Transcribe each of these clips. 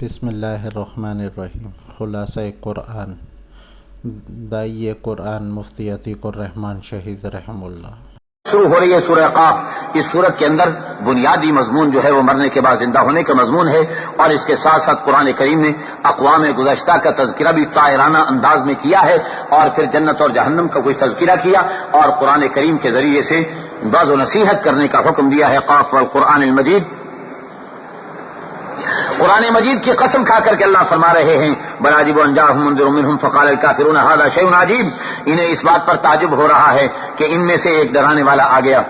بسم اللہ الرحمن الرحیم۔ خلاصہ قرآن، داعی قرآن مفتی عتیق الرحمن شہید رحم اللہ۔ شروع ہو رہی ہے سورہ قاف۔ اس سورت کے اندر بنیادی مضمون جو ہے وہ مرنے کے بعد زندہ ہونے کا مضمون ہے، اور اس کے ساتھ ساتھ قرآن کریم نے اقوام گزشتہ کا تذکرہ بھی طائرانہ انداز میں کیا ہے، اور پھر جنت اور جہنم کا کچھ تذکرہ کیا، اور قرآن کریم کے ذریعے سے بعض و نصیحت کرنے کا حکم دیا ہے۔ قاف والقرآن المجید، قرآن مجید کی قسم کھا کر کے اللہ فرما رہے ہیں بل عجبوا ان جاءهم منذر منهم فقال الكافرون هذا شيء عجیب۔ انہیں اس بات پر تعجب ہو رہا ہے کہ ان میں سے ایک ڈرانے والا آ گیا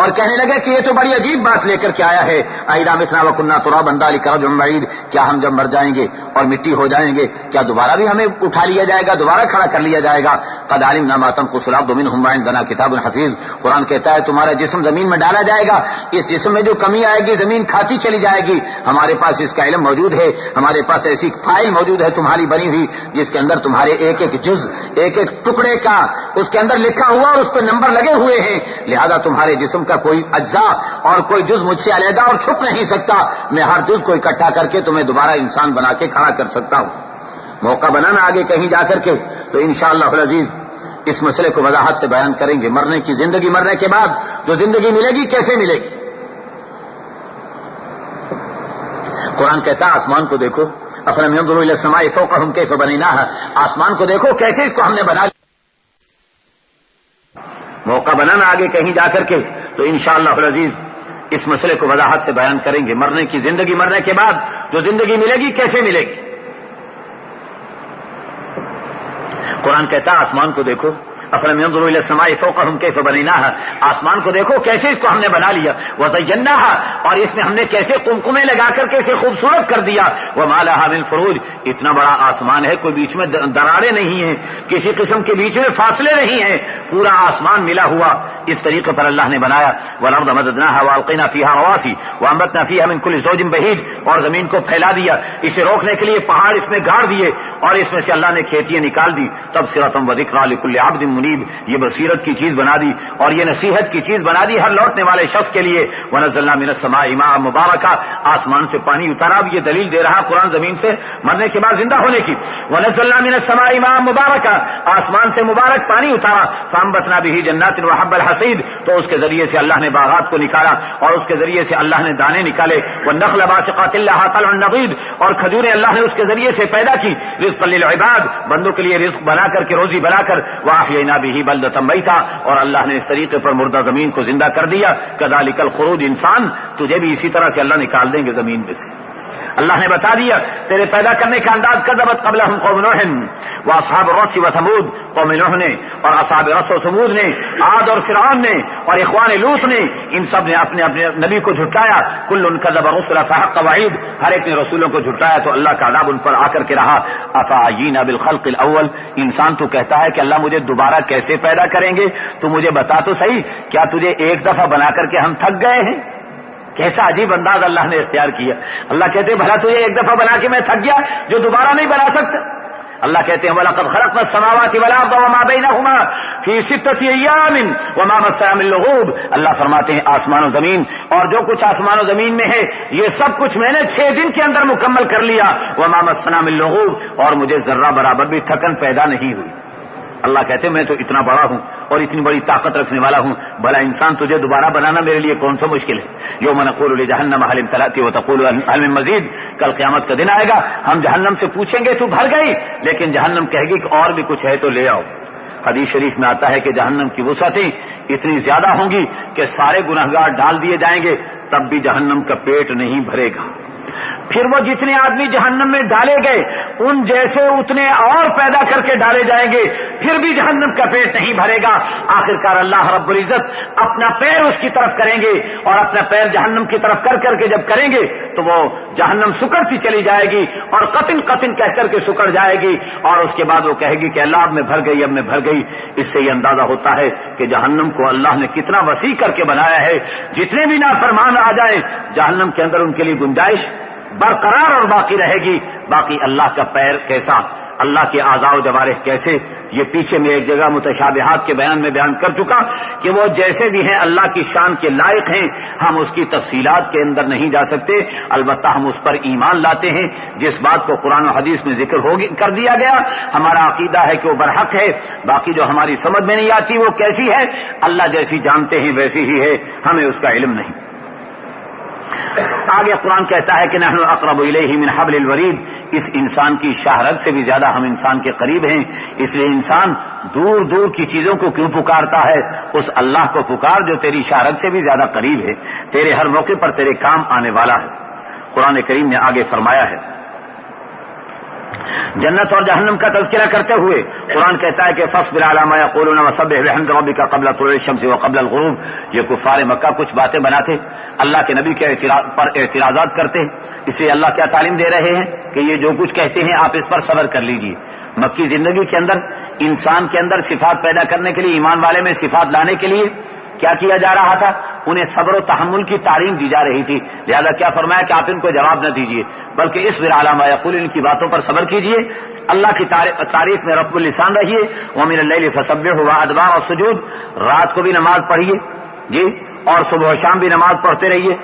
اور کہنے لگے کہ یہ تو بڑی عجیب بات لے کر کے آیا ہے۔ اذا متنا وكنا ترابا ذلك رجع بعید، کیا ہم جب مر جائیں گے اور مٹی ہو جائیں گے کیا دوبارہ بھی ہمیں اٹھا لیا جائے گا، دوبارہ کھڑا کر لیا جائے گا؟ قد علمنا ما تنقص الارض منهم وعندنا کتاب حفیظ۔ قرآن کہتا ہے تمہارا جسم زمین میں ڈالا جائے گا، اس جسم میں جو کمی آئے گی زمین کھاتی چلی جائے گی، ہمارے پاس اس کا علم موجود ہے، ہمارے پاس ایسی فائل موجود ہے تمہاری بنی ہوئی جس کے اندر تمہارے ایک ایک جز، ایک ایک ٹکڑے کا اس کے اندر لکھا ہوا اور اس پہ نمبر لگے ہوئے ہیں، لہذا تمہارے جسم کا کوئی اجزاء اور کوئی جز مجھ سے علیحدہ اور چھپ نہیں سکتا، میں ہر جز کو اکٹھا کر کے تمہیں دوبارہ انسان بنا کے کھڑا کر سکتا ہوں۔ موقع بنانا آگے کہیں جا کر کے تو انشاءاللہ العزیز اس مسئلے کو وضاحت سے بیان کریں گے۔ مرنے کی زندگی، مرنے کے بعد جو زندگی ملے گی کیسے ملے گی؟ قرآن کہتا ہے آسمان کو دیکھو، افلم ينظروا الى السماء فوقهم كيف بنيناها، آسمان کو دیکھو کیسے اس کو ہم نے بنا لیا۔ موقع بنانا آگے کہیں جا کر کے تو انشاءاللہ العزیز اس مسئلے کو وضاحت سے بیان کریں گے۔ مرنے کی زندگی، مرنے کے بعد جو زندگی ملے گی کیسے ملے گی؟ قرآن کہتا ہے آسمان کو دیکھو، افلم ينظروا الى السماء فوقهم كيف بنيناها، آسمان کو دیکھو کیسے اس کو ہم نے بنا لیا، وزيناها، اور اس میں ہم نے کیسے قمقمے لگا کر کے اسے خوبصورت کر دیا، وما لها من فروج، اتنا بڑا آسمان ہے کوئی بیچ میں دراڑیں نہیں ہیں، کسی قسم کے بیچ میں فاصلے نہیں ہیں، پورا آسمان ملا ہوا اس طریقے پر اللہ نے بنایا۔ والارض مددناها والقينا فيها رواسي وانبتنا فيها من كل زوج بهيج، اور زمین کو پھیلا دیا، اسے روکنے کے لیے پہاڑ اس میں گاڑ دیے، اور اس میں سے اللہ نے کھیتیاں نکال دی۔ تبصرة وذکریٰ لكل عبد منیب، یہ بصیرت کی چیز بنا دی اور یہ نصیحت کی چیز بنا دی ہر لوٹنے والے شخص کے لیے۔ ونزلنا من السماء ماء مبارکا، آسمان سے پانی اتارا، اب یہ دلیل دے رہا قرآن زمین سے مرنے کے بعد زندہ ہونے کی۔ ونزلنا من السماء ماء مبارکا، آسمان سے مبارک پانی اتارا، فانبتنا به جنات وحب الحصید، تو اس کے ذریعے سے اللہ نے باغات کو نکالا اور اس کے ذریعے سے اللہ نے دانے نکالے۔ والنخل باسقات لها طلع نضید، اور کھجوریں اللہ نے اس کے ذریعے سے پیدا کی، رزقا للعباد، بندوں کے لیے رزق بنا کر کے، روزی بنا کر۔ واحیینا به بلدۃ میتا، اور اللہ نے اس طریقے پر مردہ زمین کو زندہ کر دیا۔ کذالک الخروج، انسان تجھے بھی اسی طرح سے اللہ نکال دیں گے زمین میں سے۔ اللہ نے بتا دیا تیرے پیدا کرنے کا انداز۔ کذبت قبلہم قوم نوح واصحاب الرس وثمود، قوم نوح نے اور اصحاب رس و ثمود نے، عاد اور فرعون نے اور اخوان لوط نے، ان سب نے اپنے اپنے نبی کو جھٹلایا۔ کل کذب الرسل فحق وعید، ہر ایک نے رسولوں کو جھٹلایا تو اللہ کا عذاب ان پر آ کر کے رہا۔ افعینا بالخلق الاول، انسان تو کہتا ہے کہ اللہ مجھے دوبارہ کیسے پیدا کریں گے؟ تو مجھے بتا تو صحیح، کیا تجھے ایک دفعہ بنا کر کے ہم تھک گئے ہیں؟ کیسا عجیب انداز اللہ نے اختیار کیا۔ اللہ کہتے ہیں بھلا تجھے ایک دفعہ بنا کے میں تھک گیا جو دوبارہ نہیں بنا سکتا؟ اللہ کہتے ہیں وَلَقَدْ خَلَقْنَا السَّمَاوَاتِ وَالْأَرْضَ وَمَا بَيْنَهُمَا فِي سِتَّةِ أَيَّامٍ وَمَا مَسَّنَا مِن لُغُوبٍ، اللہ فرماتے ہیں آسمان و زمین اور جو کچھ آسمان و زمین میں ہے یہ سب کچھ میں نے 6 دن کے اندر مکمل کر لیا۔ وَمَا مَسَّنَا مِن لُغُوبٍ، اور مجھے ذرہ برابر بھی تھکن پیدا نہیں ہوئی۔ اللہ کہتے ہیں میں تو اتنا بڑا ہوں اور اتنی بڑی طاقت رکھنے والا ہوں، بھلا انسان تجھے دوبارہ بنانا میرے لیے کون سا مشکل ہے؟ یوم نقول لجہنم هل امتلأت وتقول هل من مزید، کل قیامت کا دن آئے گا ہم جہنم سے پوچھیں گے تو بھر گئی، لیکن جہنم کہے گی کہ اور بھی کچھ ہے تو لے آؤ۔ حدیث شریف میں آتا ہے کہ جہنم کی وسعتیں اتنی زیادہ ہوں گی کہ سارے گنہگار ڈال دیے جائیں گے تب بھی جہنم کا پیٹ نہیں بھرے گا۔ پھر وہ جتنے آدمی جہنم میں ڈالے گئے ان جیسے اتنے اور پیدا کر کے ڈالے جائیں گے، پھر بھی جہنم کا پیٹ نہیں بھرے گا۔ آخرکار اللہ رب العزت اپنا پیر اس کی طرف کریں گے اور اپنا پیر جہنم کی طرف کر کر کے جب کریں گے تو وہ جہنم سکڑتی چلی جائے گی اور قطن قطن کہہ کر کے سکڑ جائے گی، اور اس کے بعد وہ کہے گی کہ اللہ اب میں بھر گئی، اب میں بھر گئی۔ اس سے یہ اندازہ ہوتا ہے کہ جہنم کو اللہ نے کتنا وسیع کر کے بنایا ہے، جتنے بھی نافرمان آ جائیں جہنم کے اندر ان کے لیے گنجائش برقرار اور باقی رہے گی۔ باقی اللہ کا پیر کیسا، اللہ کے اعضاء و جوارح کیسے، یہ پیچھے میں ایک جگہ متشابہات کے بیان میں بیان کر چکا کہ وہ جیسے بھی ہیں اللہ کی شان کے لائق ہیں، ہم اس کی تفصیلات کے اندر نہیں جا سکتے، البتہ ہم اس پر ایمان لاتے ہیں جس بات کو قرآن و حدیث میں ذکر کر دیا گیا، ہمارا عقیدہ ہے کہ وہ برحق ہے، باقی جو ہماری سمجھ میں نہیں آتی وہ کیسی ہے، اللہ جیسی جانتے ہیں ویسی ہی ہے، ہمیں اس کا علم نہیں۔ آگے قرآن کہتا ہے کہ نحن اقرب الیہ من حبل الورید، اس انسان کی شاہ رگ سے بھی زیادہ ہم انسان کے قریب ہیں، اس لیے انسان دور دور کی چیزوں کو کیوں پکارتا ہے، اس اللہ کو پکار جو تیری شاہ رگ سے بھی زیادہ قریب ہے، تیرے ہر موقع پر تیرے کام آنے والا ہے۔ قرآن کریم نے آگے فرمایا ہے جنت اور جہنم کا تذکرہ کرتے ہوئے قرآن کہتا ہے کہ فاصبر علی ما یقولون وسبح بحمد ربک قبل طلوع الشمس وقبل الغروب، یہ کفار مکہ کچھ باتیں بناتے، اللہ کے نبی کے پر اعتراضات کرتے ہیں، اس لیے اللہ کیا تعلیم دے رہے ہیں کہ یہ جو کچھ کہتے ہیں آپ اس پر صبر کر لیجئے۔ مکی زندگی کے اندر انسان کے اندر صفات پیدا کرنے کے لیے، ایمان والے میں صفات لانے کے لیے کیا کیا جا رہا تھا؟ انہیں صبر و تحمل کی تعلیم دی جا رہی تھی، لہذا کیا فرمایا کہ آپ ان کو جواب نہ دیجیے بلکہ اصبر علی ما یقول، ان کی باتوں پر صبر کیجیے، اللہ کی تعریف میں رب اللسان رہیے، ومن اللیل فسبحہ وادبار السجود، رات کو بھی نماز پڑھیے جی، اور صبح و شام بھی نماز پڑھتے رہیے،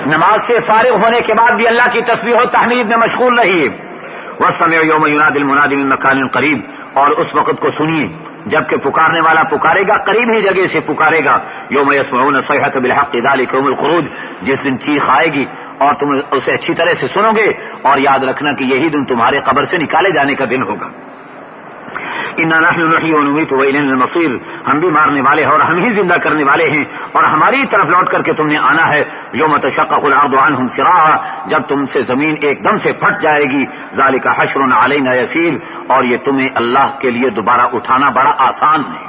نماز سے فارغ ہونے کے بعد بھی اللہ کی تسبیح و تحمید میں مشغول رہیے، وَاسْتَمِعْ يَوْمَ يُنَادِ الْمُنَادِ مِن مَّكَانٍ قَرِيبٍ، اور اس وقت کو سنیے جبکہ پکارنے والا پکارے گا، قریب ہی جگہ سے پکارے گا، یوم یسمعون الصیحۃ بالحق ذلک یوم الخروج، جس دن چیخ آئے گی اور تم اسے اچھی طرح سے سنو گے، اور یاد رکھنا کہ یہی دن تمہارے قبر سے نکالے جانے کا دن ہوگا۔ انا نحن نحیی ونمیت والینا المصیر، ہم بھی مارنے والے ہیں اور ہم ہی زندہ کرنے والے ہیں اور ہماری طرف لوٹ کر کے تم نے آنا ہے، یوم تشقق الارض عنہم سراعا، جب تم سے زمین ایک دم سے پھٹ جائے گی، ذالک حشر علینا یسیر، اور یہ تمہیں اللہ کے لیے دوبارہ اٹھانا بڑا آسان ہے۔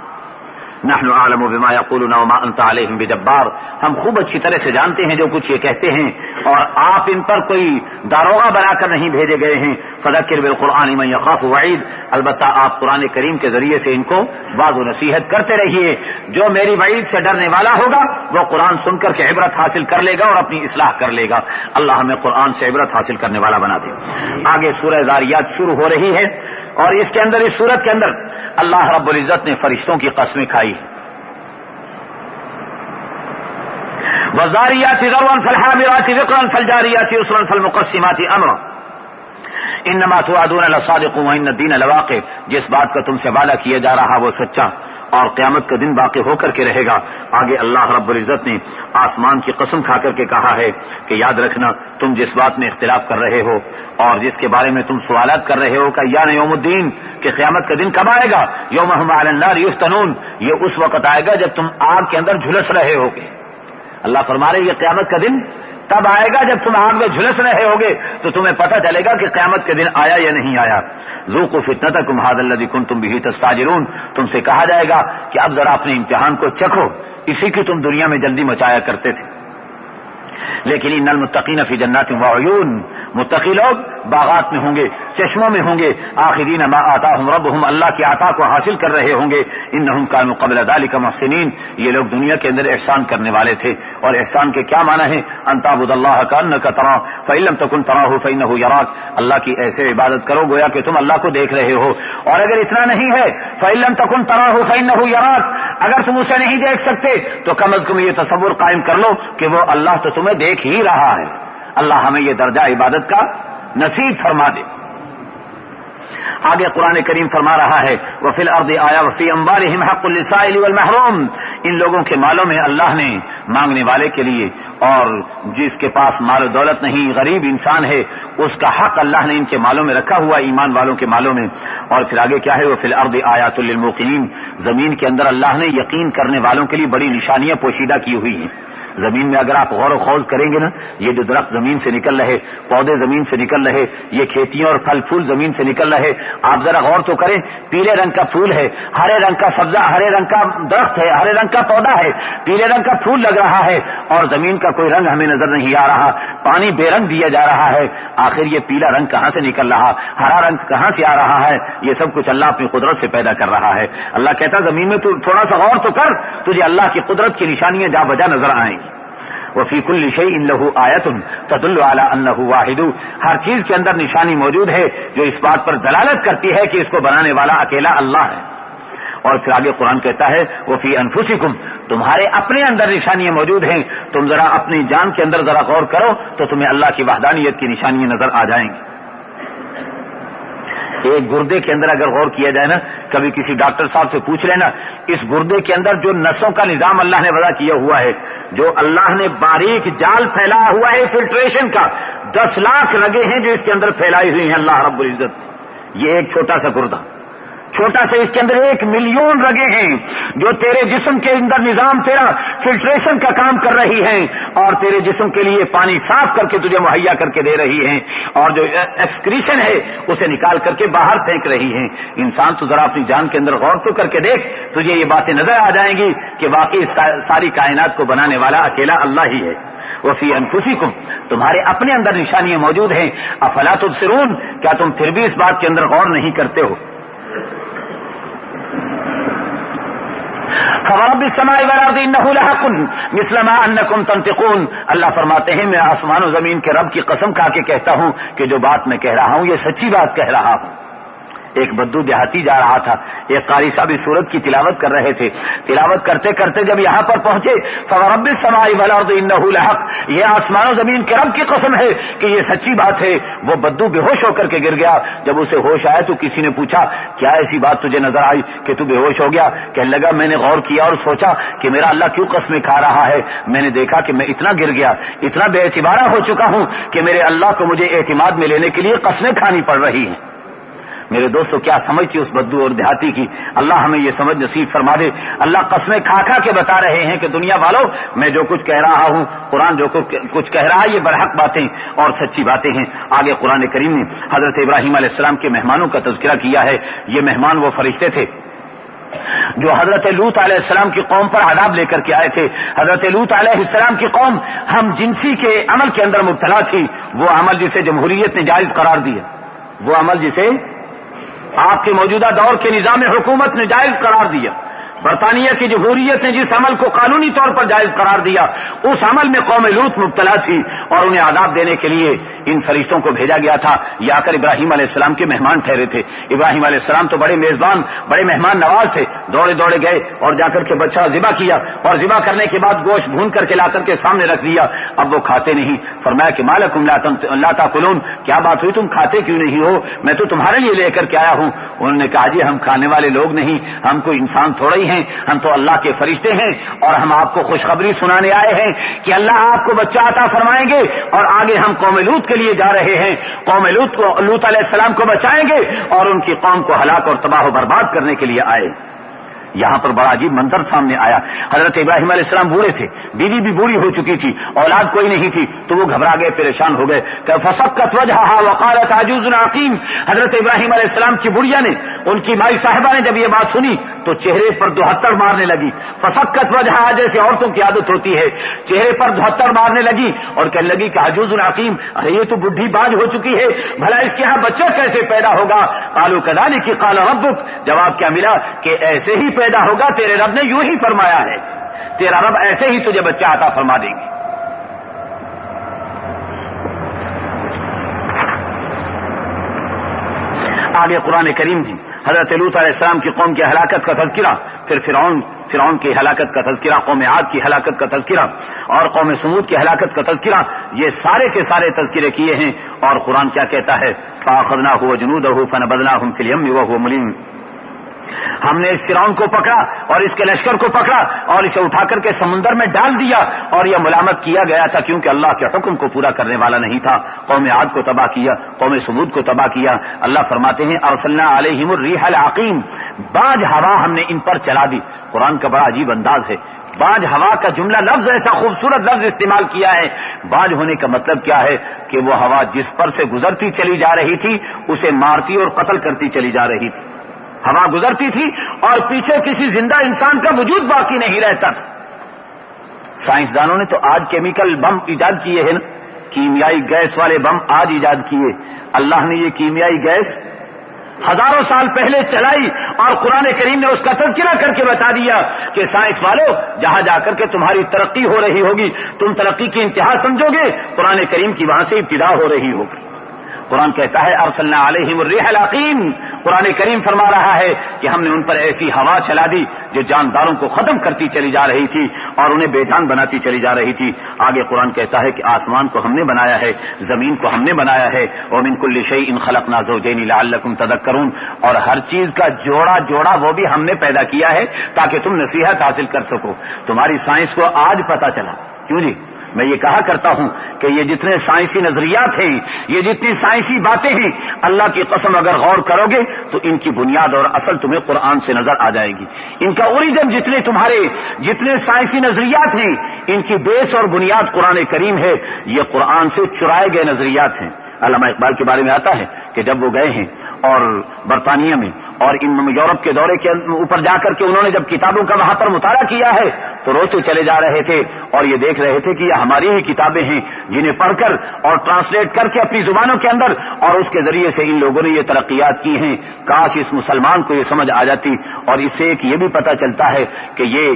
نحن اعلم بما یقولون وما انت علیہم بجبار، ہم خوب اچھی طرح سے جانتے ہیں جو کچھ یہ کہتے ہیں، اور آپ ان پر کوئی داروغہ بنا کر نہیں بھیجے گئے ہیں، فذکر بالقرآن من یخاف وعید، البتہ آپ قرآن کریم کے ذریعے سے ان کو واعظ و نصیحت کرتے رہیے، جو میری وعید سے ڈرنے والا ہوگا وہ قرآن سن کر کے عبرت حاصل کر لے گا اور اپنی اصلاح کر لے گا، اللہ ہمیں قرآن سے عبرت حاصل کرنے والا بنا دے۔ آگے سورہ ذاریات شروع ہو رہی ہے، اور اس کے اندر، اس سورت کے اندر اللہ رب العزت نے فرشتوں کی قسمیں کھائی، وَالذَّارِيَاتِ ذَرْوًا فَالْحَامِلَاتِ وِقْرًا فَالْجَارِيَاتِ يُسْرًا فَالْمُقَسِّمَاتِ أَمْرًا إِنَّمَا تُوعَدُونَ لَصَادِقٌ وَإِنَّ الدِّينَ لَوَاقِعٌ، جس بات کا تم سے وعدہ کیا جا رہا وہ سچا اور قیامت کا دن واقع ہو کر کے رہے گا۔ آگے اللہ رب العزت نے آسمان کی قسم کھا کر کے کہا ہے کہ یاد رکھنا تم جس بات میں اختلاف کر رہے ہو اور جس کے بارے میں تم سوالات کر رہے ہو کہ یعنی یوم الدین، کہ قیامت کا دن کب آئے گا، یوم ہم علی النار یفتنون، یہ اس وقت آئے گا جب تم آگ کے اندر جھلس رہے ہوگے۔ اللہ فرما رہے یہ قیامت کا دن تب آئے گا جب تم آگ میں جھلس رہے ہوگے، تو تمہیں پتہ چلے گا کہ قیامت کے دن آیا یا نہیں آیا۔ ذوقوا فتنتکم ھذا الذی کنتم بہ تستعجلون، تم سے کہا جائے گا کہ اب ذرا اپنے امتحان کو چکھو، اسی کی تم دنیا میں جلدی مچایا کرتے تھے۔ لیکن ان المتقین فی جنات وعیون، متقی لوگ باغات میں ہوں گے، چشموں میں ہوں گے، آخذین ما آتاہم ربہم، اللہ کی عطا کو حاصل کر رہے ہوں گے، انہم کانوا قبل ذلک محسنین، یہ لوگ دنیا کے اندر احسان کرنے والے تھے، اور احسان کے کیا معنی ہے؟ ان تعبد اللہ کانک تراہ فإن لم تکن تراہ فإنہ یراک، اللہ کی ایسے عبادت کرو گویا کہ تم اللہ کو دیکھ رہے ہو، اور اگر اتنا نہیں ہے فإن لم تکن تراہ فإنہ یراک، اگر تم اسے نہیں دیکھ سکتے تو کم از کم یہ تصور قائم کر لو کہ وہ اللہ تو تمہیں دیکھ ہی رہا ہے۔ اللہ ہمیں یہ درجہ عبادت کا نصیب فرما دے۔ آگے قرآن کریم فرما رہا ہے وَفِي الْأَرْضِ آيَةٌ وَفِي أَمْوَالِهِمْ حَقٌّ لِلسَّائِلِ وَالْمَحْرُومِ، ان لوگوں کے مالوں میں اللہ نے مانگنے والے کے لیے، اور جس کے پاس مال و دولت نہیں، غریب انسان ہے، اس کا حق اللہ نے ان کے مالوں میں رکھا ہوا، ایمان والوں کے مالوں میں۔ اور پھر آگے کیا ہے؟ وَفِي الْأَرْضِ آيَاتٌ لِلْمُوقِنِينَ، زمین کے اندر اللہ نے یقین کرنے والوں کے لیے بڑی نشانیاں پوشیدہ کی ہوئی ہیں۔ زمین میں اگر آپ غور و خوض کریں گے نا، یہ جو درخت زمین سے نکل رہے، پودے زمین سے نکل رہے، یہ کھیتیاں اور پھل پھول زمین سے نکل رہے، آپ ذرا غور تو کریں، پیلے رنگ کا پھول ہے، ہرے رنگ کا سبزہ، ہرے رنگ کا درخت ہے، ہرے رنگ کا پودا ہے، پیلے رنگ کا پھول لگ رہا ہے، اور زمین کا کوئی رنگ ہمیں نظر نہیں آ رہا، پانی بے رنگ دیا جا رہا ہے، آخر یہ پیلا رنگ کہاں سے نکل رہا، ہرا رنگ کہاں سے آ رہا ہے؟ یہ سب کچھ اللہ اپنی قدرت سے پیدا کر رہا ہے۔ اللہ کہتا زمین میں تو تھوڑا سا غور تو کر، تجھے اللہ کی قدرت کی نشانیاں جا بجا نظر آئیں گی۔ وفی کل شیء لہ آیۃ تدل علی انہ واحد، ہر چیز کے اندر نشانی موجود ہے جو اس بات پر دلالت کرتی ہے کہ اس کو بنانے والا اکیلا اللہ ہے۔ اور پھر آگے قرآن کہتا ہے وفی انفسکم، تمہارے اپنے اندر نشانیاں موجود ہیں، تم ذرا اپنی جان کے اندر ذرا غور کرو تو تمہیں اللہ کی وحدانیت کی نشانیاں نظر آ جائیں گی۔ ایک گردے کے اندر اگر غور کیا جائے نا، کبھی کسی ڈاکٹر صاحب سے پوچھ لینا، اس گردے کے اندر جو نسوں کا نظام اللہ نے وضع کیا ہوا ہے، جو اللہ نے باریک جال پھیلایا ہوا ہے فلٹریشن کا، 10 لاکھ رگیں ہیں جو اس کے اندر پھیلائی ہوئی ہیں اللہ رب العزت، یہ ایک چھوٹا سا گردہ، چھوٹا سا، اس کے اندر 1 ملین رگیں ہیں جو تیرے جسم کے اندر نظام تیرا فلٹریشن کا کام کر رہی ہیں اور تیرے جسم کے لیے پانی صاف کر کے تجھے مہیا کر کے دے رہی ہیں، اور جو ایکسکریشن ہے اسے نکال کر کے باہر پھینک رہی ہیں۔ انسان تو ذرا اپنی جان کے اندر غور تو کر کے دیکھ، تجھے یہ باتیں نظر آ جائیں گی کہ واقعی ساری کائنات کو بنانے والا اکیلا اللہ ہی ہے۔ وفی انفسکم، تمہارے اپنے اندر نشانیاں موجود ہیں، افلا تبصرون، کیا تم پھر بھی اس بات کے اندر غور نہیں کرتے ہو؟ فورب السماء والارض انه لحق مثل ما انکم تنطقون، اللہ فرماتے ہیں میں آسمان و زمین کے رب کی قسم کھا کے کہتا ہوں کہ جو بات میں کہہ رہا ہوں یہ سچی بات کہہ رہا ہوں۔ ایک بدو دیہاتی جا رہا تھا، ایک قاری صاحب اس سورت کی تلاوت کر رہے تھے، تلاوت کرتے کرتے جب یہاں پر پہنچے فورب السماء والارض انه لحق، یہ آسمان و زمین کے رب کی قسم ہے کہ یہ سچی بات ہے، وہ بدو بے ہوش ہو کر کے گر گیا۔ جب اسے ہوش آیا تو کسی نے پوچھا کیا ایسی بات تجھے نظر آئی کہ تو بے ہوش ہو گیا؟ کہنے لگا میں نے غور کیا اور سوچا کہ میرا اللہ کیوں قسمیں کھا رہا ہے، میں نے دیکھا کہ میں اتنا گر گیا، اتنا بے اعتبارہ ہو چکا ہوں کہ میرے اللہ کو مجھے اعتماد میں لینے کے لیے قسمیں کھانی پڑ رہی ہیں۔ میرے دوستو کیا سمجھ تھی اس بدو اور دیہاتی کی، اللہ ہمیں یہ سمجھ نصیب فرما دے۔ اللہ قسمیں کھا کھا کے بتا رہے ہیں کہ دنیا والوں میں جو کچھ کہہ رہا ہوں، قرآن جو کچھ کہہ رہا ہے یہ برحق باتیں اور سچی باتیں ہیں۔ آگے قرآن کریم نے حضرت ابراہیم علیہ السلام کے مہمانوں کا تذکرہ کیا ہے۔ یہ مہمان وہ فرشتے تھے جو حضرت لوط علیہ السلام کی قوم پر عذاب لے کر کے آئے تھے۔ حضرت لوط علیہ السلام کی قوم ہم جنسی کے عمل کے اندر مبتلا تھی، وہ عمل جسے جمہوریت نے جائز قرار دیا، وہ عمل جسے آپ کے موجودہ دور کے نظام حکومت نے جائز قرار دیا، برطانیہ کی جمہوریت نے جس عمل کو قانونی طور پر جائز قرار دیا اس عمل میں قوم لوط مبتلا تھی اور انہیں عذاب دینے کے لیے ان فرشتوں کو بھیجا گیا تھا۔ یہ آ کر ابراہیم علیہ السلام کے مہمان ٹھہرے تھے۔ ابراہیم علیہ السلام تو بڑے میزبان، بڑے مہمان نواز تھے، دوڑے دوڑے گئے اور جا کر کے بچہ ذبح کیا اور ذبح کرنے کے بعد گوشت بھون کر کے لا کر کے سامنے رکھ دیا۔ اب وہ کھاتے نہیں، فرمایا کہ مالکم لا تاکلون، کیا بات ہوئی تم کھاتے کیوں نہیں ہو؟ میں تو تمہارے لیے لے کر کے آیا ہوں۔ انہوں نے کہا جی ہم کھانے والے لوگ نہیں، ہم کوئی انسان تھوڑا ہی ہیں، ہم تو اللہ کے فرشتے ہیں اور ہم آپ کو خوشخبری سنانے آئے ہیں کہ اللہ آپ کو بچہ عطا فرمائیں گے اور آگے ہم قوم لوط کے لیے جا رہے ہیں، قوم لوط علیہ السلام کو بچائیں گے اور ان کی قوم کو ہلاک اور تباہ و برباد کرنے کے لیے آئے۔ یہاں پر بڑا عجیب منظر سامنے آیا۔ حضرت ابراہیم علیہ السلام بوڑھے تھے، بیوی بھی بوڑھی ہو چکی تھی، اولاد کوئی نہیں تھی، تو وہ گھبرا گئے، پریشان ہو گئے کہ فسکت وجہہا وقالت عجوز عقیم۔ حضرت ابراہیم علیہ السلام کی بڑھیا نے، ان کی مائی صاحبہ نے جب یہ بات سنی تو چہرے پر دہتر مارنے لگی۔ فسکت وجہہا جیسے عورتوں کی عادت ہوتی ہے، چہرے پر دہتر مارنے لگی اور کہنے لگی کہ عجوز عقیم، ارے یہ تو بڈھی باج ہو چکی ہے، بھلا اس کے ہاں بچہ کیسے پیدا ہوگا؟ قالوا كذلك قال ربك، جواب کیا ملا کہ ایسے ہی پیدا ہوگا، تیرے رب نے یوں ہی فرمایا ہے، تیرا رب ایسے ہی تجھے بچہ عطا فرما دیں گے۔ آگے قرآن کریم نے حضرت لوط علیہ السلام کی قوم کی ہلاکت کا تذکرہ، پھر فرعون کی ہلاکت کا تذکرہ، قوم عاد کی ہلاکت کا تذکرہ اور قوم سمود کی ہلاکت کا تذکرہ، یہ سارے کے سارے تذکرے کیے ہیں۔ اور قرآن کیا کہتا ہے؟ فَأَخَذْنَاهُ وَجُنُودَهُ فَنَبَذْنَاهُمْ فِي الْيَمِّ وَهُوَ مُلِيمٌ، ہم نے اس فرعون کو پکڑا اور اس کے لشکر کو پکڑا اور اسے اٹھا کر کے سمندر میں ڈال دیا اور یہ ملامت کیا گیا تھا کیونکہ اللہ کے حکم کو پورا کرنے والا نہیں تھا۔ قوم عاد کو تباہ کیا، قوم سمود کو تباہ کیا۔ اللہ فرماتے ہیں ارسلنا علیہم الریح العقیم، باج ہوا ہم نے ان پر چلا دی۔ قرآن کا بڑا عجیب انداز ہے، باج ہوا کا جملہ لفظ ایسا خوبصورت لفظ استعمال کیا ہے۔ باج ہونے کا مطلب کیا ہے کہ وہ ہوا جس پر سے گزرتی چلی جا رہی تھی اسے مارتی اور قتل کرتی چلی جا رہی تھی۔ ہوا گزرتی تھی اور پیچھے کسی زندہ انسان کا وجود باقی نہیں رہتا تھا۔ سائنسدانوں نے تو آج کیمیکل بم ایجاد کیے ہیں نا، کیمیائی گیس والے بم آج ایجاد کیے۔ اللہ نے یہ کیمیائی گیس ہزاروں سال پہلے چلائی اور قرآن کریم نے اس کا تذکرہ کر کے بتا دیا کہ سائنس والوں جہاں جا کر کے تمہاری ترقی ہو رہی ہوگی، تم ترقی کی انتہا سمجھو گے، قرآن کریم کی وہاں سے ابتدا ہو رہی ہوگی۔ قرآن کہتا ہے ارسلنا علیہم الریح العقیم، قرآن کریم فرما رہا ہے کہ ہم نے ان پر ایسی ہوا چلا دی جو جانداروں کو ختم کرتی چلی جا رہی تھی اور انہیں بے جان بناتی چلی جا رہی تھی۔ آگے قرآن کہتا ہے کہ آسمان کو ہم نے بنایا ہے، زمین کو ہم نے بنایا ہے، ومن کل شیء خلقنا زوجین لعلکم تذکرون، اور ہر چیز کا جوڑا وہ بھی ہم نے پیدا کیا ہے تاکہ تم نصیحت حاصل کر سکو۔ تمہاری سائنس کو آج پتا چلا، کیوں جی؟ میں یہ کہا کرتا ہوں کہ یہ جتنے سائنسی نظریات ہیں، یہ جتنی سائنسی باتیں ہیں، اللہ کی قسم اگر غور کرو گے تو ان کی بنیاد اور اصل تمہیں قرآن سے نظر آ جائے گی۔ ان کا اوریجن جتنے سائنسی نظریات ہیں، ان کی بیس اور بنیاد قرآن کریم ہے، یہ قرآن سے چرائے گئے نظریات ہیں۔ علامہ اقبال کے بارے میں آتا ہے کہ جب وہ گئے ہیں اور برطانیہ میں اور یورپ کے دورے کے اوپر جا کر کے انہوں نے جب کتابوں کا وہاں پر مطالعہ کیا ہے تو روتے چلے جا رہے تھے اور یہ دیکھ رہے تھے کہ یہ ہماری ہی کتابیں ہیں جنہیں پڑھ کر اور ٹرانسلیٹ کر کے اپنی زبانوں کے اندر اور اس کے ذریعے سے ان لوگوں نے یہ ترقیات کی ہیں۔ کاش اس مسلمان کو یہ سمجھ آ جاتی۔ اور اس سے ایک یہ بھی پتہ چلتا ہے کہ یہ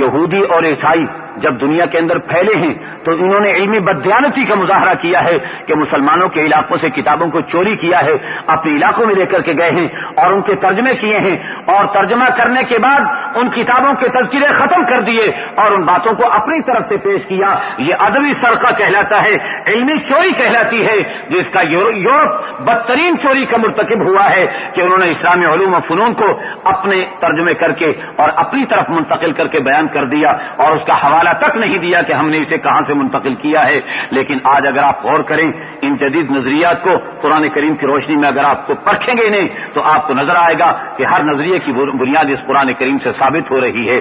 یہودی اور عیسائی جب دنیا کے اندر پھیلے ہیں تو انہوں نے علمی بددیانتی کا مظاہرہ کیا ہے کہ مسلمانوں کے علاقوں سے کتابوں کو چوری کیا ہے، اپنے علاقوں میں لے کر کے گئے ہیں اور ان کے ترجمے کیے ہیں، اور ترجمہ کرنے کے بعد ان کتابوں کے تذکرے ختم کر دیے اور ان باتوں کو اپنی طرف سے پیش کیا۔ یہ ادبی سرقہ کہلاتا ہے، علمی چوری کہلاتی ہے، جس کا یورپ بدترین چوری کا مرتکب ہوا ہے کہ انہوں نے اسلامی علوم و فنون کو اپنے ترجمے کر کے اور اپنی طرف منتقل کر کے بیان کر دیا اور اس کا حوالہ تک نہیں دیا کہ ہم نے اسے کہاں سے منتقل کیا ہے۔ لیکن آج اگر آپ غور کریں ان جدید نظریات کو قرآن کریم کی روشنی میں اگر آپ کو پرکھیں گے انہیں تو آپ کو نظر آئے گا کہ ہر نظریے کی بنیاد اس قرآن کریم سے ثابت ہو رہی ہے۔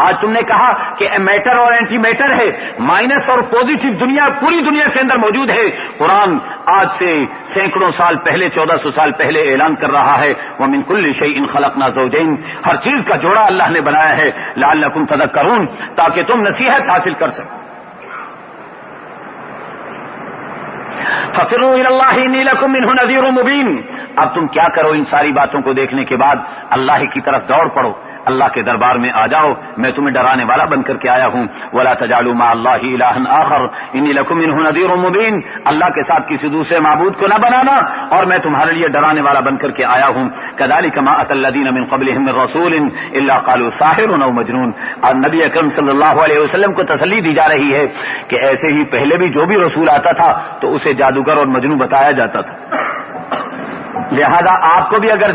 آج تم نے کہا کہ میٹر اور اینٹی میٹر ہے، مائنس اور پوزیٹو دنیا پوری دنیا کے اندر موجود ہے۔ قرآن آج سے سینکڑوں سال پہلے 1400 سال پہلے اعلان کر رہا ہے وَمِن كُلِّ شَيْءٍ خَلَقْنَا زَوْجَيْنِ، ہر چیز کا جوڑا اللہ نے بنایا ہے لعلکم تذکرون، تاکہ تم نصیحت حاصل کر سکو۔ فَفِرُّوا إِلَى اللَّهِ إِنِّي لَكُم مِّنْهُ نَذِيرٌ مُّبِينٌ، اب تم کیا کرو ان ساری باتوں کو دیکھنے کے بعد اللہ کی طرف دوڑ پڑو، اللہ کے دربار میں آ جاؤ، میں تمہیں ڈرانے والا بن کر کے آیا ہوں۔ وَلَا تَجْعَلُوا مَعَ اللَّهِ إِلَٰهًا آخَرَ إِنِّي لَكُم مِّنْهُ نَذِيرٌ مُّبِينٌ، اللہ کے ساتھ کسی دوسرے معبود کو نہ بنانا اور میں تمہارے لیے ڈرانے والا بن کر کے آیا ہوں۔ كَذَٰلِكَ مَا أَتَى الَّذِينَ مِن قَبْلِهِم مِّن رَّسُولٍ إِلَّا قَالُوا سَاحِرٌ أَوْ مَجْنُونٌ، اور نبی اکرم صلی اللہ علیہ وسلم کو تسلی دی جا رہی ہے کہ ایسے ہی پہلے بھی جو بھی رسول آتا تھا تو اسے جادوگر اور مجنون بتایا جاتا تھا، لہذا آپ کو بھی اگر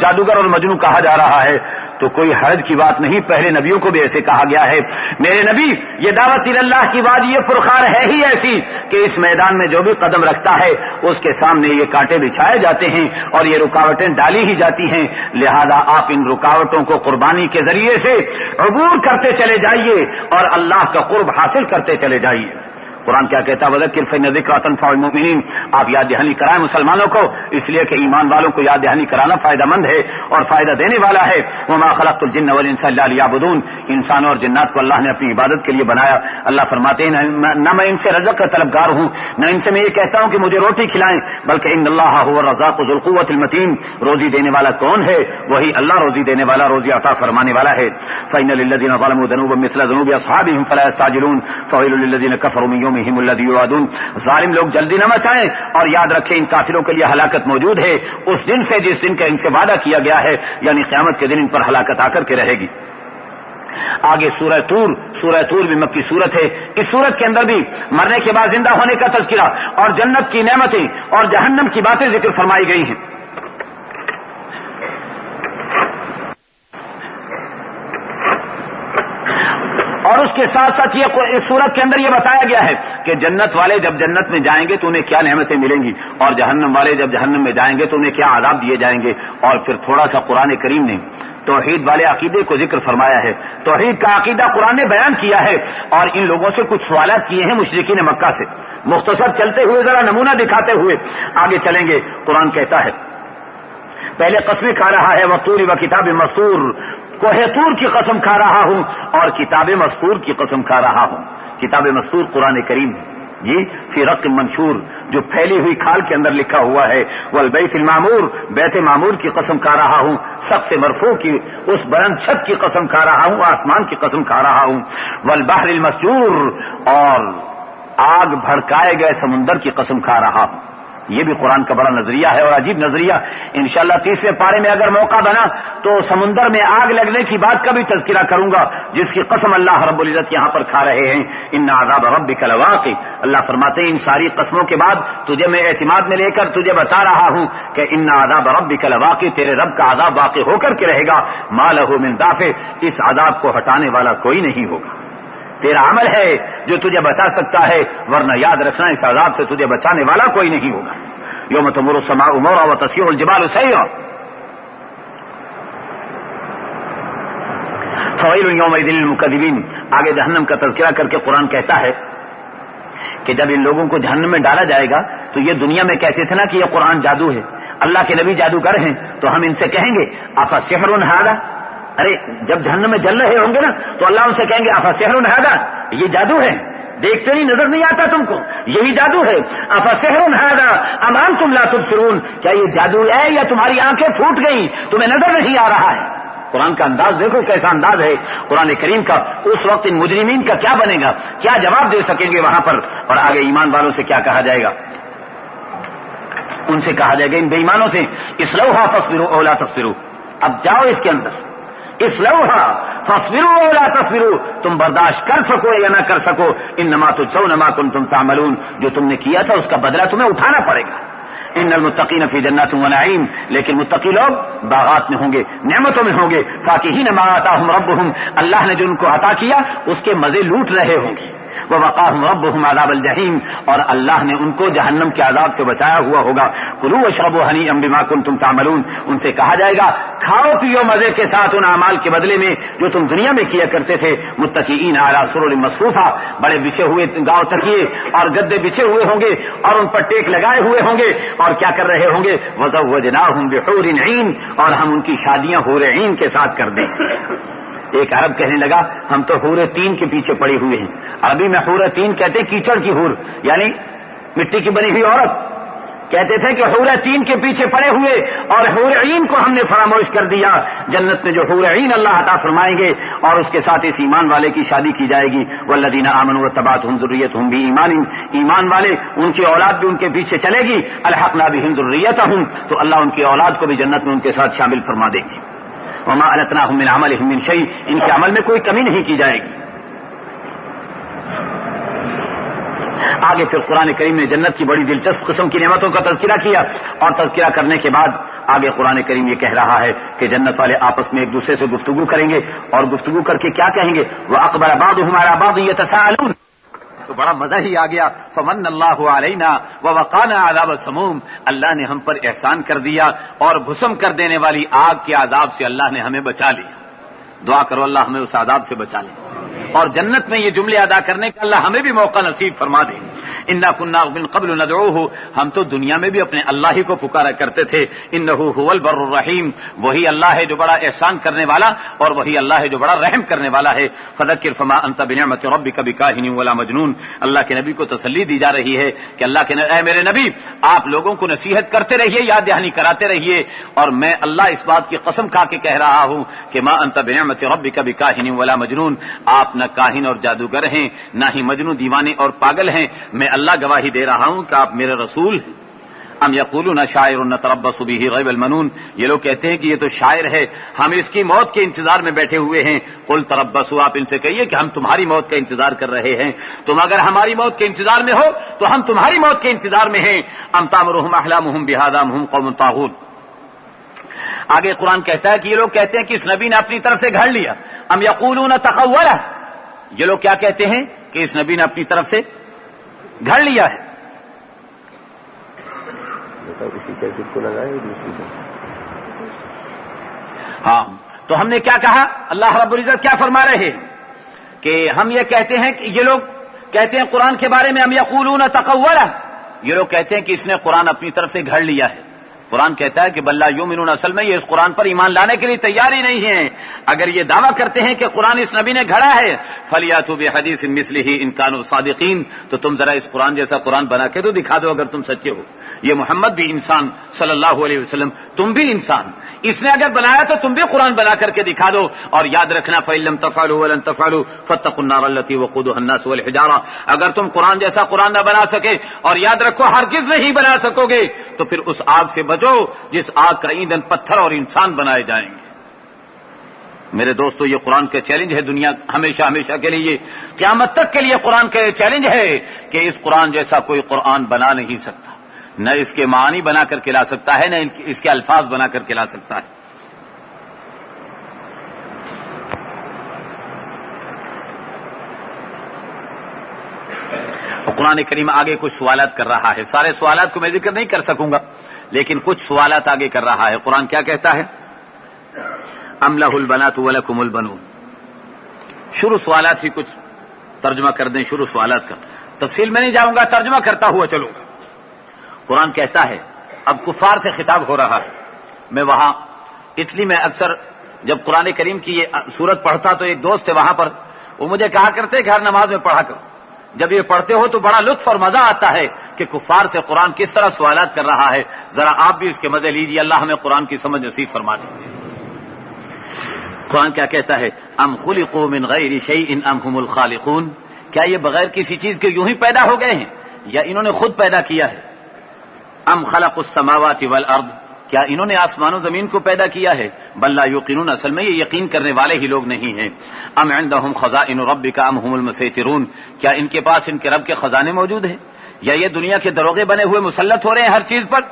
جادوگر اور مجنون کہا جا رہا ہے تو کوئی حرج کی بات نہیں، پہلے نبیوں کو بھی ایسے کہا گیا ہے۔ میرے نبی، یہ دعوت اللہ کی وادی فرخار ہے ہی ایسی کہ اس میدان میں جو بھی قدم رکھتا ہے اس کے سامنے یہ کانٹے بچھائے جاتے ہیں اور یہ رکاوٹیں ڈالی ہی جاتی ہیں، لہذا آپ ان رکاوٹوں کو قربانی کے ذریعے سے عبور کرتے چلے جائیے اور اللہ کا قرب حاصل کرتے چلے جائیے۔ قرآن کیا کہتا ہے وَذَكِّرْ فَإِنَّ الذِّكْرَىٰ تَنفَعُ الْمُؤْمِنِينَ، آپ یاد دہانی کرائیں مسلمانوں کو، اس لیے کہ ایمان والوں کو یاد دہانی کرانا فائدہ مند ہے اور فائدہ دینے والا ہے۔ وَمَا خَلَقْتُ الْجِنَّ وَالْإِنسَ إِلَّا لِيَعْبُدُونَ، انسان اور جنات کو اللہ نے اپنی عبادت کے لیے بنایا۔ اللہ فرماتے ہیں نہ میں ان سے رزق کا طلبگار ہوں، نہ ان سے میں یہ کہتا ہوں کہ مجھے روٹی کھلائیں، بلکہ ان اللہ هو الرزاق ذو القوة المتین، روزی دینے والا کون ہے؟ وہی اللہ روزی دینے والا، روزی عطا فرمانے والا ہے۔ فَإِنَّ لِلَّذِينَ ظَلَمُوا ذَنُوبًا مِثْلَ ذُنُوبِ أَصْحَابِهِمْ فَلَا يَسْتَعْجِلُونَ فَوَيْلٌ لِلَّذِينَ كَفَرُوا مِن يَوْمِهِمُ الَّذِي يُوعَدُونَ، ظالم لوگ جلدی نہ مچائیں اور یاد رکھیں ان کافروں کے لیے ہلاکت موجود ہے اس دن سے جس دن کا ان سے وعدہ کیا گیا ہے، یعنی قیامت کے دن ان پر ہلاکت آ کر کے رہے گی۔ آگے سورہ طور بھی مکی سورت ہے، اس سورت کے اندر بھی مرنے کے بعد زندہ ہونے کا تذکرہ اور جنت کی نعمتیں اور جہنم کی باتیں ذکر فرمائی گئی ہیں۔ اور اس کے ساتھ ساتھ یہ اس صورت کے اندر یہ بتایا گیا ہے کہ جنت والے جب جنت میں جائیں گے تو انہیں کیا نعمتیں ملیں گی، اور جہنم والے جب جہنم میں جائیں گے تو انہیں کیا عذاب دیے جائیں گے۔ اور پھر تھوڑا سا قرآن کریم نے توحید والے عقیدے کو ذکر فرمایا ہے، توحید کا عقیدہ قرآن نے بیان کیا ہے، اور ان لوگوں سے کچھ سوالات کیے ہیں مشرکین مکہ سے، مختصر چلتے ہوئے ذرا نمونہ دکھاتے ہوئے آگے چلیں گے۔ قرآن کہتا ہے پہلے قسمیں کھا رہا ہے وَالطُّورِ وَكِتَابٍ مَّسْطُورٍ، کوہ طور کی قسم کھا رہا ہوں اور کتاب مستور کی قسم کھا رہا ہوں۔ کتاب مستور قرآن کریم ہے، جی فی رق منشور، جو پھیلی ہوئی کھال کے اندر لکھا ہوا ہے، والبیت المعمور، بیت معمور کی قسم کھا رہا ہوں، سقف مرفوع کی اس بلند چھت کی قسم کھا رہا ہوں، آسمان کی قسم کھا رہا ہوں، والبحر المسجور، اور آگ بھڑکائے گئے سمندر کی قسم کھا رہا ہوں۔ یہ بھی قرآن کا بڑا نظریہ ہے اور عجیب نظریہ۔ انشاءاللہ 30ویں پارے میں اگر موقع بنا تو سمندر میں آگ لگنے کی بات کا بھی تذکرہ کروں گا، جس کی قسم اللہ رب العزت یہاں پر کھا رہے ہیں۔ ان عذاب ربک لواقع، اللہ فرماتے ہیں ان ساری قسموں کے بعد تجھے میں اعتماد میں لے کر تجھے بتا رہا ہوں کہ ان عذاب ربک لواقع، تیرے رب کا عذاب واقع ہو کر کے رہے گا، ما لہ من دافع، اس عذاب کو ہٹانے والا کوئی نہیں ہوگا۔ تیرا عمل ہے جو تجھے بچا سکتا ہے، ورنہ یاد رکھنا اس عذاب سے تجھے بچانے والا کوئی نہیں ہوگا۔ یوم تمر السماء مورا وتسير الجبال سيرا فويل يومئذ للمكذبين۔ آگے جہنم کا تذکرہ کر کے قرآن کہتا ہے کہ جب ان لوگوں کو جہنم میں ڈالا جائے گا تو یہ دنیا میں کہتے تھے نا کہ یہ قرآن جادو ہے، اللہ کے نبی جادوگر ہیں، تو ہم ان سے کہیں گے افسحر ھذا، ارے جب جہنم میں جل رہے ہوں گے نا تو اللہ ان سے کہیں گے افسحر ھذا، یہ جادو ہے، دیکھتے نہیں، نظر نہیں آتا تم کو، یہی جادو ہے۔ افسحر ھذا ام انتم لا تبصرون، کیا یہ جادو ہے یا تمہاری آنکھیں پھوٹ گئیں، تمہیں نظر نہیں آ رہا ہے؟ قرآن کا انداز دیکھو کیسا انداز ہے قرآن کریم کا۔ اس وقت ان مجرمین کا کیا بنے گا، کیا جواب دے سکیں گے وہاں پر، اور آگے ایمان والوں سے کیا کہا جائے گا؟ ان سے کہا جائے گا ان بے ایمانوں سے اصلوها فاصبروا او لا تصبروا، اب جاؤ اس کے اندر، اصلوها فاصبروا او لا تصبروا، تم برداشت کر سکو یا نہ کر سکو، انما تجزون ما کنتم تعملون، جو تم نے کیا تھا اس کا بدلہ تمہیں اٹھانا پڑے گا۔ ان المتقین فی جنات و نعیم، لیکن متقی لوگ باغات میں ہوں گے، نعمتوں میں ہوں گے، فاکہین ما آتاہم ربہم، اللہ نے جو ان کو عطا کیا اس کے مزے لوٹ رہے ہوں گے، ووقاہم ربہم عذاب الجحیم، اور اللہ نے ان کو جہنم کے عذاب سے بچایا ہوا ہوگا۔ کلوا واشربوا ہنیئا بما کنتم تعملون، ان سے کہا جائے گا کھاؤ پیو مزے کے ساتھ ان اعمال کے بدلے میں جو تم دنیا میں کیا کرتے تھے۔ متکئین علی سرر مصفوفہ، بڑے بچھے ہوئے گاؤں تکیے اور گدے بچھے ہوئے ہوں گے اور ان پر ٹیک لگائے ہوئے ہوں گے، اور کیا کر رہے ہوں گے؟ وزوجناہم بحور عین، اور ہم ان کی شادیاں حور عین کے ساتھ کر دیں۔ ایک عرب کہنے لگا ہم تو حور تین کے پیچھے پڑے ہوئے ہیں۔ عربی میں حور تین کہتے ہیں کیچڑ کی حور، یعنی مٹی کی بنی ہوئی عورت، کہتے تھے کہ حور تین کے پیچھے پڑے ہوئے، اور حور عین کو ہم نے فراموش کر دیا۔ جنت میں جو حور عین اللہ عطا فرمائیں گے اور اس کے ساتھ اس ایمان والے کی شادی کی جائے گی۔ والذین آمنوا واتبعتهم ذریتهم بایمان، ایمان والے ان کی اولاد بھی ان کے پیچھے چلے گی۔ الحقنا بهم ذریتهم، تو اللہ ان کی اولاد کو بھی جنت میں ان کے ساتھ شامل فرما دیں گے۔ وما التناهم من عملهم من شيء، ان کے عمل میں کوئی کمی نہیں کی جائے گی۔ آگے پھر قرآن کریم نے جنت کی بڑی دلچسپ قسم کی نعمتوں کا تذکرہ کیا، اور تذکرہ کرنے کے بعد آگے قرآن کریم یہ کہہ رہا ہے کہ جنت والے آپس میں ایک دوسرے سے گفتگو کریں گے، اور گفتگو کر کے کیا کہیں گے؟ وَأَقْبَلَ بَعْضُهُمْ عَلَى بَعْضٍ يَتَسَاءَلُونَ، تو بڑا مزہ ہی آ گیا۔ فمن اللہ علینا ووقانا عذاب السموم، اللہ نے ہم پر احسان کر دیا اور بھسم کر دینے والی آگ کے عذاب سے اللہ نے ہمیں بچا لیا۔ دعا کرو اللہ ہمیں اس عذاب سے بچا لے، اور جنت میں یہ جملے ادا کرنے کا اللہ ہمیں بھی موقع نصیب فرما دے۔ انا كنا من قبل ندعوه، ہم تو دنیا میں بھی اپنے اللہ ہی کو پکارا کرتے تھے۔ انه هو البر الرحیم، وہی اللہ ہے جو بڑا احسان کرنے والا، اور وہی اللہ ہے جو بڑا رحم کرنے والا ہے۔ فذکر فما انت بنعمت ربک بکاہن ولا مجنون، اللہ کے نبی کو تسلی دی جا رہی ہے کہ اللہ کے اے میرے نبی آپ لوگوں کو نصیحت کرتے رہیے، یاد دہانی کراتے رہیے، اور میں اللہ اس بات کی قسم کھا کے کہہ رہا ہوں کہ ما انت بنعمت ربک بکاہن ولا مجنون، آپ نہ کاہن اور جادوگر ہیں، نہ ہی مجنون دیوانے اور پاگل ہیں، میں اللہ گواہی دے رہا ہوں کہ آپ میرے رسول ہیں۔ ام یقولون شاعر نتربص به ریب المنون، یہ لوگ کہتے ہیں کہ یہ تو شاعر ہے، ہم اس کی موت کے انتظار میں بیٹھے ہوئے ہیں۔ قل تربصوا، آپ ان سے کہیے کہ ہم تمہاری موت کا انتظار کر رہے ہیں، تم اگر ہماری موت کے انتظار میں ہو تو ہم تمہاری موت کے انتظار میں ہیں۔ ام تامرهم احلامهم بهذا ام هم قوم طاغون، آگے قرآن کہتا ہے کہ یہ لوگ کہتے ہیں کہ اس نبی نے اپنی طرف سے گھڑ لیا۔ ام یقولون تقولہ، یہ لوگ کیا کہتے ہیں کہ اس نبی نے اپنی طرف سے گھڑ لیا ہے۔ کسی کیسٹ کو لگائے دوسری کو، ہاں تو ہم نے کیا کہا، اللہ رب العزت کیا فرما رہے ہیں کہ ہم یہ کہتے ہیں کہ یہ لوگ کہتے ہیں قرآن کے بارے میں ام یقولون تقولہ، یہ لوگ کہتے ہیں کہ اس نے قرآن اپنی طرف سے گھڑ لیا ہے۔ قرآن کہتا ہے کہ بلا یؤمنون، اصل میں یہ اس قرآن پر ایمان لانے کے لیے تیار ہی نہیں ہیں. اگر یہ دعویٰ کرتے ہیں کہ قرآن اس نبی نے گھڑا ہے، فلیاتوا بحدیث مثلہ ان کانوا صادقین، تو تم ذرا اس قرآن جیسا قرآن بنا کے تو دکھا دو اگر تم سچے ہو. یہ محمد بھی انسان صلی اللہ علیہ وسلم، تم بھی انسان، اس نے اگر بنایا تو تم بھی قرآن بنا کر کے دکھا دو. اور یاد رکھنا فَإِن لَّمْ تَفْعَلُوا وَلَن تَفْعَلُوا فَاتَّقُوا النَّارَ الَّتِي وَقُودُهَا النَّاسُ وَالْحِجَارَةُ، اگر تم قرآن جیسا قرآن نہ بنا سکے، اور یاد رکھو ہرگز نہیں بنا سکو گے، تو پھر اس آگ سے بچو جس آگ کا ایندھن پتھر اور انسان بنائے جائیں گے. میرے دوستو، یہ قرآن کا چیلنج ہے دنیا ہمیشہ ہمیشہ کے لیے، قیامت تک کے لیے قرآن کا چیلنج ہے کہ اس قرآن جیسا کوئی قرآن بنا نہیں سکتا، نہ اس کے معانی بنا کر کے لا سکتا ہے، نہ اس کے الفاظ بنا کر کے لا سکتا ہے. قرآن کریم آگے کچھ سوالات کر رہا ہے، سارے سوالات کو میں ذکر نہیں کر سکوں گا، لیکن کچھ سوالات آگے کر رہا ہے. قرآن کیا کہتا ہے؟ ام لہ البنات ولکم البنون. شروع سوالات ہی کچھ ترجمہ کر دیں، شروع سوالات کا. تفصیل میں نہیں جاؤں گا، ترجمہ کرتا ہوا چلوں گا. قرآن کہتا ہے، اب کفار سے خطاب ہو رہا ہے. میں وہاں اٹلی میں اکثر جب قرآن کریم کی یہ سورت پڑھتا تو ایک دوست ہے وہاں پر، وہ مجھے کہا کرتے کہ ہر نماز میں پڑھا کرو. جب یہ پڑھتے ہو تو بڑا لطف اور مزہ آتا ہے کہ کفار سے قرآن کس طرح سوالات کر رہا ہے. ذرا آپ بھی اس کے مزے لیجیے، اللہ ہمیں قرآن کی سمجھ نصیب فرما دے. قرآن کیا کہتا ہے؟ ام خلقوا من غیر شیء ام هم الخالقون، کیا یہ بغیر کسی چیز کے یوں ہی پیدا ہو گئے ہیں یا انہوں نے خود پیدا کیا ہے؟ ام خلقوا السماوات والارض، کیا انہوں نے آسمان و زمین کو پیدا کیا ہے؟ بل لا یوقنون، اصل میں یہ یقین کرنے والے ہی لوگ نہیں ہیں. ام عندهم خزائن ربک ام هم المسیطرون، کیا ان کے پاس ان کے رب کے خزانے موجود ہیں یا یہ دنیا کے دروغے بنے ہوئے مسلط ہو رہے ہیں ہر چیز پر؟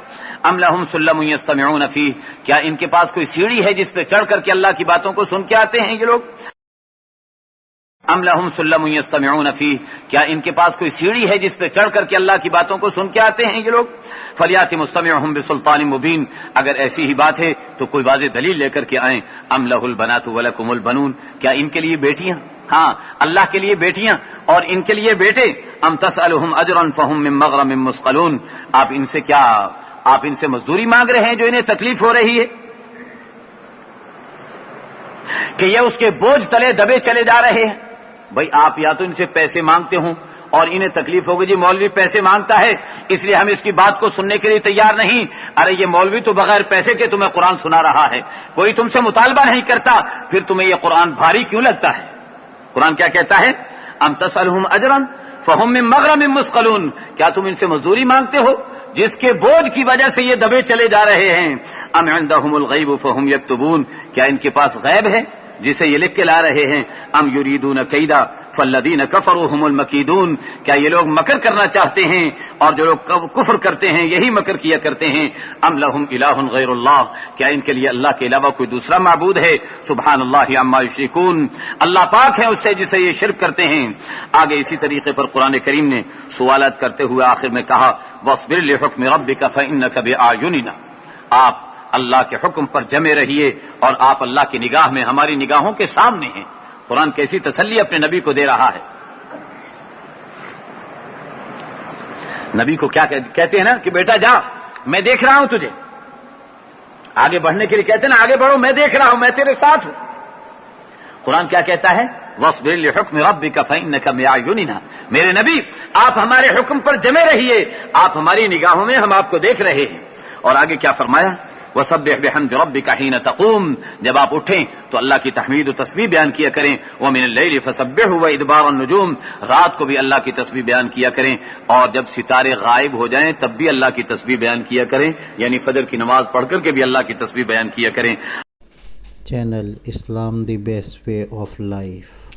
ام لہم سلم یستمعون فیہ، کیا ان کے پاس کوئی سیڑھی ہے جس پہ چڑھ کر کے اللہ کی باتوں کو سن کے آتے ہیں یہ لوگ؟ ام لہم سلم یستمعون فیہ، کیا ان کے پاس کوئی سیڑھی ہے جس پہ چڑھ کر کے اللہ کی باتوں کو سن کے آتے ہیں یہ لوگ؟ فلیات مستمعہم بسلطان مبین، اگر ایسی ہی بات ہے تو کوئی واضح دلیل لے کر کے آئیں. ام لہ البنات ولکم البنون، کیا ان کے لیے بیٹیاں، ہاں اللہ کے لیے بیٹیاں اور ان کے لیے بیٹے. ام تسألہم اجرا فہم من مغرم مثقلون، آپ ان سے مزدوری مانگ رہے ہیں جو انہیں تکلیف ہو رہی ہے کہ یہ اس کے بوجھ تلے دبے چلے جا رہے ہیں. بھائی آپ یا تو ان سے پیسے مانگتے ہوں اور انہیں تکلیف ہوگی، جی مولوی پیسے مانگتا ہے اس لیے ہم اس کی بات کو سننے کے لیے تیار نہیں. ارے یہ مولوی تو بغیر پیسے کے تمہیں قرآن سنا رہا ہے، کوئی تم سے مطالبہ نہیں کرتا، پھر تمہیں یہ قرآن بھاری کیوں لگتا ہے؟ قرآن کیا کہتا ہے؟ ام تسألہم اجرا فہم من مغرم مثقلون، کیا تم ان سے مزدوری مانگتے ہو جس کے بوجھ کی وجہ سے یہ دبے چلے جا رہے ہیں؟ ام عندہم الغیب فہم یکتبون، کیا ان کے پاس غیب ہے جسے یہ لکھ کے لا رہے ہیں؟ ام یریدون کیدا فالذین کفروا هم المکیدون، کیا یہ لوگ مکر کرنا چاہتے ہیں اور جو لوگ کفر کرتے ہیں یہی مکر کیا کرتے ہیں؟ ام لہم الہ غیر اللہ، کیا ان کے لیے اللہ کے علاوہ کوئی دوسرا معبود ہے؟ سبحان اللہ عما یشرکون، اللہ پاک ہے اس سے جسے یہ شرک کرتے ہیں. آگے اسی طریقے پر قرآن کریم نے سوالات کرتے ہوئے آخر میں کہا واصبر لحکم ربک فانک بأعیننا، آپ اللہ کے حکم پر جمے رہیے اور آپ اللہ کی نگاہ میں ہماری نگاہوں کے سامنے ہیں. قرآن کیسی تسلی اپنے نبی کو دے رہا ہے. نبی کو کیا کہتے ہیں نا کہ بیٹا جا، میں دیکھ رہا ہوں تجھے، آگے بڑھنے کے لیے کہتے ہیں نا آگے بڑھو، میں دیکھ رہا ہوں، میں تیرے ساتھ ہوں. قرآن کیا کہتا ہے؟ واصبر لحکم ربک فانک بأعیننا، میرے نبی آپ ہمارے حکم پر جمے رہیے، آپ ہماری نگاہوں میں، ہم آپ کو دیکھ رہے ہیں. اور آگے کیا فرمایا؟ وسبح بحمد ربک حین تقوم، جب آپ اٹھیں تو اللہ کی تحمید و تسبیح بیان کیا کریں. ومن اللیل فسبحہ وادبار النجوم، رات کو بھی اللہ کی تسبیح بیان کیا کریں اور جب ستارے غائب ہو جائیں تب بھی اللہ کی تسبیح بیان کیا کریں، یعنی فجر کی نماز پڑھ کر کے بھی اللہ کی تسبیح بیان کیا کریں. Channel Islam the best way of life.